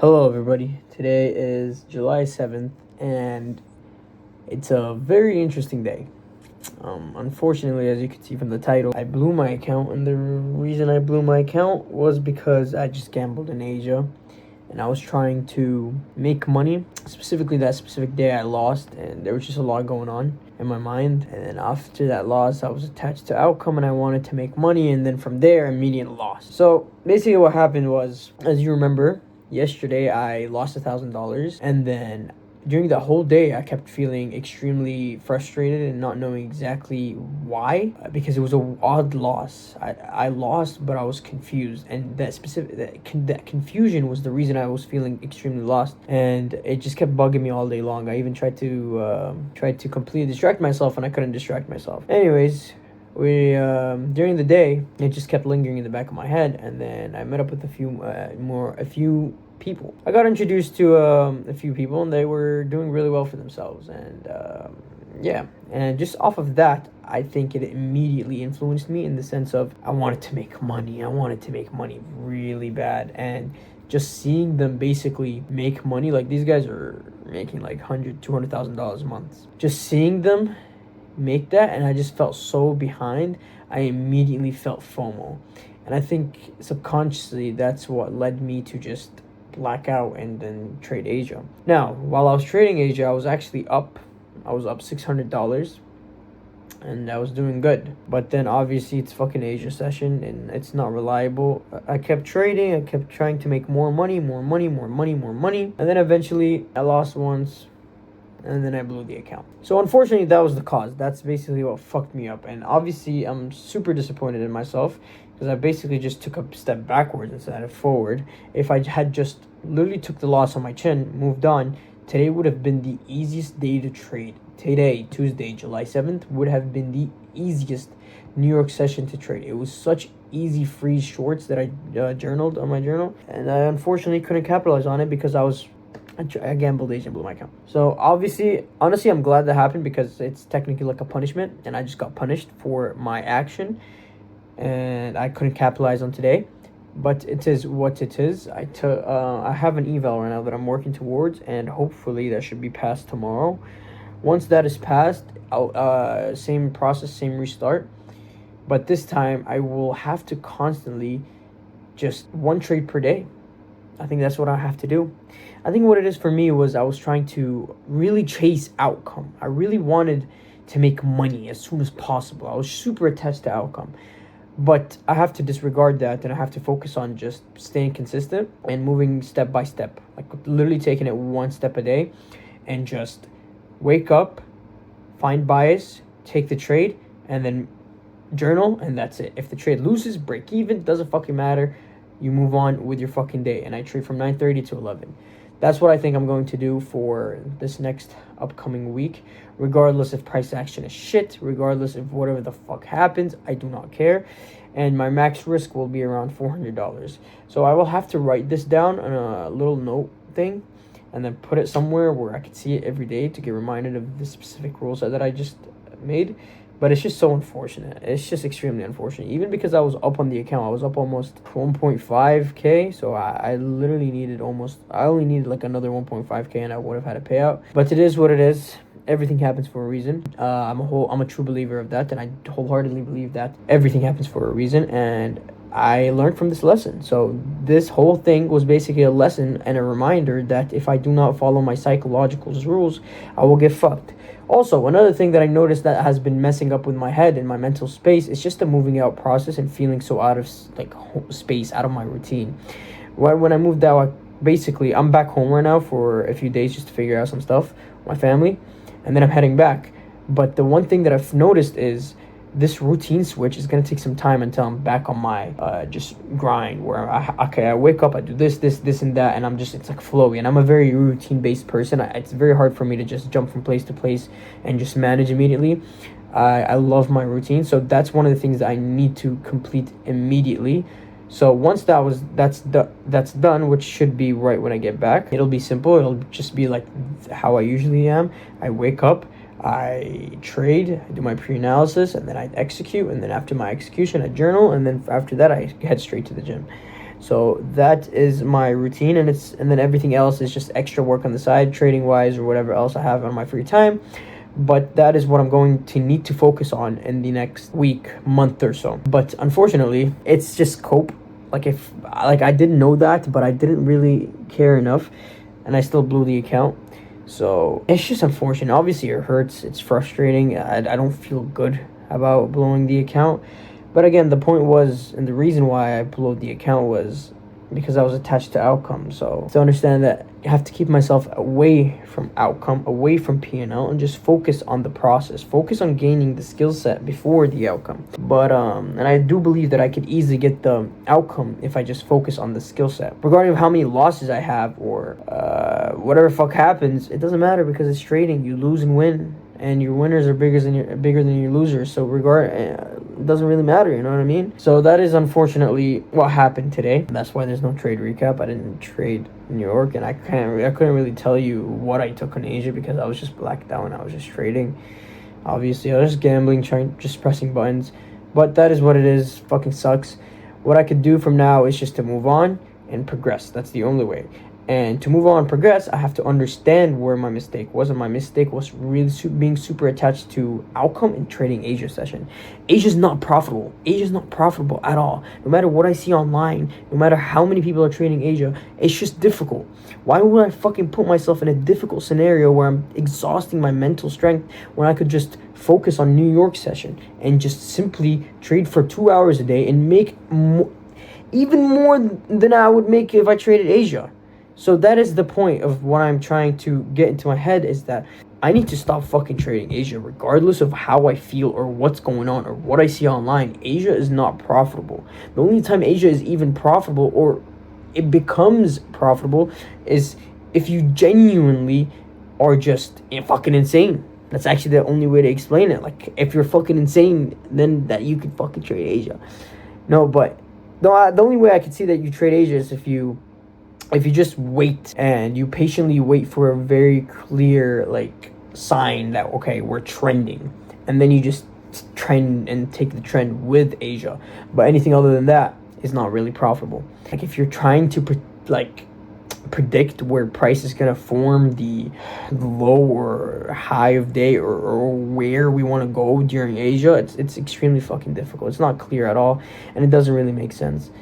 Hello, everybody. Today is July 7th, and it's a very interesting day. Unfortunately, as you can see from the title, I blew my account, and the reason I blew my account was because I just gambled in Asia, and I was trying to make money. Specifically, that specific day I lost, and there was just a lot going on in my mind. And then after that loss, I was attached to outcome, and I wanted to make money, and then from there, immediate loss. So basically, what happened was, as you remember, yesterday I lost $1,000, and then during that whole day I kept feeling extremely frustrated and not knowing exactly why, because it was a odd loss. I lost, but I was confused, and that confusion was the reason I was feeling extremely lost, and it just kept bugging me all day long. I even tried to completely distract myself, and I couldn't distract myself. Anyways, we during the day it just kept lingering in the back of my head, and then I met up with a few people. I got introduced to a few people, and they were doing really well for themselves, and yeah, and just off of that, I think it immediately influenced me in the sense of I wanted to make money. I wanted to make money really bad, and just seeing them basically make money, like these guys are making like $200,000 a month. Just seeing them make that, and I just felt so behind. I immediately felt FOMO, and I think subconsciously that's what led me to just black out and then trade Asia. Now, while I was trading Asia, I was actually up. I was up $600, and I was doing good. But then obviously it's fucking Asia session, and it's not reliable. I kept trading. I kept trying to make more money, and then eventually I lost once, and then I blew the account. So unfortunately, that was the cause. That's basically what fucked me up. And obviously, I'm super disappointed in myself because I basically just took a step backwards instead of forward. If I had just literally took the loss on my chin, moved on, today would have been the easiest day to trade. Today, Tuesday, July 7th, would have been the easiest New York session to trade. It was such easy freeze shorts that I journaled on my journal, and I unfortunately couldn't capitalize on it because I gambled Asian, blew my account. So honestly, I'm glad that happened because it's technically like a punishment, and I just got punished for my action, and I couldn't capitalize on today. But it is what it is. I have an eval right now that I'm working towards, and hopefully that should be passed tomorrow. Once that is passed, I'll same process, same restart. But this time I will have to constantly just one trade per day. I think that's what I have to do. I think what it is for me was I was trying to really chase outcome. I really wanted to make money as soon as possible. I was super attached to outcome. But I have to disregard that, and I have to focus on just staying consistent and moving step by step. Like literally taking it one step a day, and just wake up, find bias, take the trade, and then journal, and that's it. If the trade loses, break even, doesn't fucking matter. You move on with your fucking day. And I trade from 9:30 to 11. That's what I think I'm going to do for this next upcoming week. Regardless if price action is shit, regardless if whatever the fuck happens, I do not care. And my max risk will be around $400. So I will have to write this down on a little note thing, and then put it somewhere where I can see it every day to get reminded of the specific rules that I just made. But it's just so unfortunate. It's just extremely unfortunate. Even because I was up on the account, I was up almost 1.5K. So I literally needed I only needed like another 1.5K, and I would have had a payout. But it is what it is. Everything happens for a reason. I'm a true believer of that, and I wholeheartedly believe that everything happens for a reason. And I learned from this lesson. So this whole thing was basically a lesson and a reminder that if I do not follow my psychological rules, I will get fucked. Also, another thing that I noticed that has been messing up with my head and my mental space is just the moving out process and feeling so out of space, out of my routine. When I moved out, I'm back home right now for a few days just to figure out some stuff with my family, and then I'm heading back. But the one thing that I've noticed is this routine switch is going to take some time until I'm back on my just grind where I wake up, I do this, and that, and it's like flowy, and I'm a very routine-based person. It's very hard for me to just jump from place to place and just manage immediately. I love my routine, so that's one of the things that I need to complete immediately. So once that's done, which should be right when I get back, it'll be simple. It'll just be like how I usually am. I wake up, I trade, I do my pre-analysis, and then I execute, and then after my execution I journal, and then after that I head straight to the gym. So that is my routine, and then everything else is just extra work on the side, trading wise or whatever else I have on my free time. But that is what I'm going to need to focus on in the next week, month or so. But unfortunately, it's just cope. Like I didn't know that, but I didn't really care enough, and I still blew the account. So it's just unfortunate. Obviously, it hurts. It's frustrating. I don't feel good about blowing the account. But again, the point was, and the reason why I blew the account was because I was attached to outcome. So to understand that I have to keep myself away from outcome, away from P&L, and just focus on the process. Focus on gaining the skill set before the outcome. But and I do believe that I could easily get the outcome if I just focus on the skill set. Regarding how many losses I have or whatever fuck happens, it doesn't matter because it's trading. You lose and win, and your winners are bigger than your losers. So it doesn't really matter, you know what I mean? So that is unfortunately what happened today. That's why there's no trade recap. I didn't trade New York, and I couldn't really tell you what I took on Asia because I was just blacked out and I was just trading. Obviously, I was just gambling, just pressing buttons. But that is what it is. Fucking sucks. What I could do from now is just to move on and progress. That's the only way. And to move on and progress, I have to understand where my mistake was. And my mistake was really being super attached to outcome and trading Asia session. Asia's not profitable. Asia's not profitable at all. No matter what I see online, no matter how many people are trading Asia, it's just difficult. Why would I fucking put myself in a difficult scenario where I'm exhausting my mental strength when I could just focus on New York session and just simply trade for 2 hours a day and make even more than I would make if I traded Asia? So that is the point of what I'm trying to get into my head, is that I need to stop fucking trading Asia regardless of how I feel or what's going on or what I see online. Asia is not profitable. The only time Asia is even profitable or it becomes profitable is if you genuinely are just fucking insane. That's actually the only way to explain it. Like, if you're fucking insane, then that you could fucking trade Asia. No, but the only way I could see that you trade Asia is if you just wait and you patiently wait for a very clear sign that, okay, we're trending, and then you just trend and take the trend with Asia. But anything other than that is not really profitable. Like, if you're trying to predict where price is going to form the low or high of day or where we want to go during Asia, it's extremely fucking difficult. It's not clear at all, and it doesn't really make sense.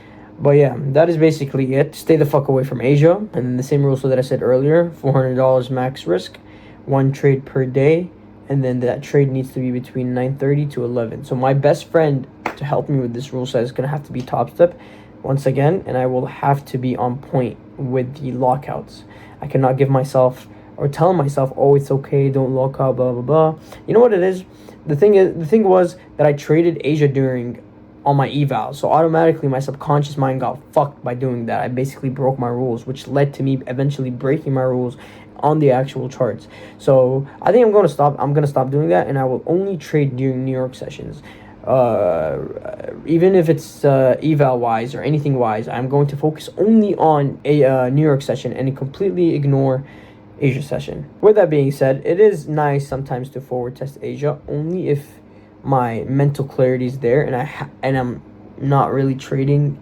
But yeah, that is basically it. Stay the fuck away from Asia. And then the same rules that I said earlier, $400 max risk, 1 trade per day. And then that trade needs to be between 9:30 to 11. So my best friend to help me with this rule set is going to have to be Top Step once again. And I will have to be on point with the lockouts. I cannot give myself or tell myself, oh, it's okay, don't lock out, blah, blah, blah. You know what it is? The thing was that I traded Asia during on my eval, so automatically my subconscious mind got fucked by doing that. I basically broke my rules, which led to me eventually breaking my rules on the actual charts. So I think I'm gonna stop doing that, and I will only trade during New York sessions. Even if it's eval wise or anything wise, I'm going to focus only on a New York session and completely ignore Asia session. With that being said, it is nice sometimes to forward test Asia, only if my mental clarity is there and I'm not really trading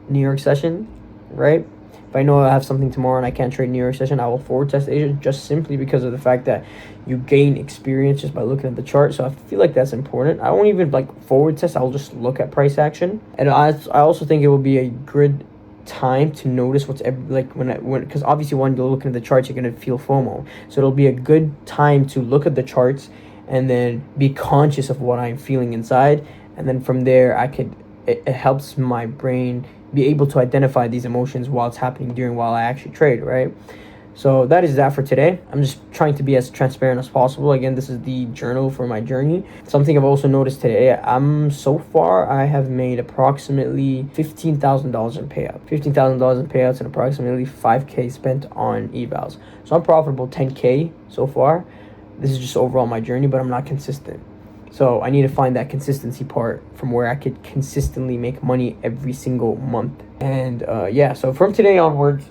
New York session, right? If I know I have something tomorrow and I can't trade New York session, I will forward test Asia, just simply because of the fact that you gain experience just by looking at the chart. So I feel like that's important. I won't even forward test. I'll just look at price action, and I also think it will be a good time to notice what's because obviously when you're looking at the charts, you're gonna feel FOMO. So it'll be a good time to look at the charts and then be conscious of what I'm feeling inside, and then from there it helps my brain be able to identify these emotions while it's happening while I actually trade, right? So that is that for today. I'm just trying to be as transparent as possible. Again, this is the journal for my journey. Something I've also noticed today, so far I have made approximately $15,000 in payout. $15,000 in payouts and approximately $5K spent on evals. So I'm profitable $10K so far. This is just overall my journey, but I'm not consistent. So I need to find that consistency part from where I could consistently make money every single month. And so from today onwards,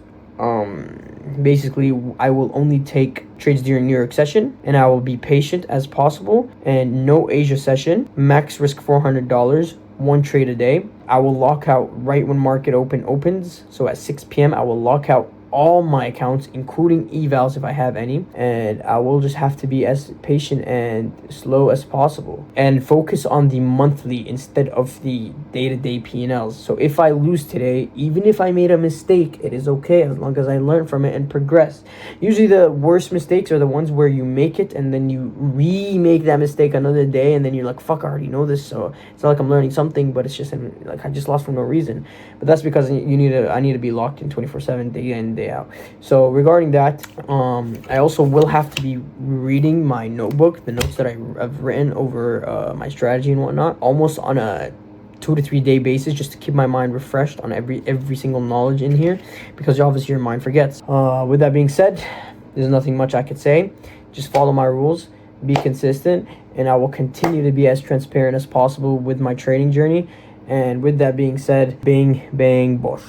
basically I will only take trades during New York session, and I will be patient as possible, and no Asia session. Max risk $400, one trade a day. I will lock out right when market opens. So at 6 p.m. I will lock out all my accounts, including evals if I have any, and I will just have to be as patient and slow as possible and focus on the monthly instead of the day-to-day P&Ls. So if I lose today, even if I made a mistake, it is okay as long as I learn from it and progress. Usually the worst mistakes are the ones where you make it and then you remake that mistake another day, and then you're like, fuck, I already know this, so it's not like I'm learning something, but it's just like I just lost for no reason. But that's because I need to be locked in 24/7, day in, day out. So regarding that, I also will have to be reading my notebook, the notes that I've written over my strategy and whatnot, almost on a 2 to 3 day basis, just to keep my mind refreshed on every single knowledge in here, because obviously your mind forgets. With that being said, there's nothing much I could say. Just follow my rules, be consistent, and I will continue to be as transparent as possible with my trading journey. And with that being said, bang bang bosh.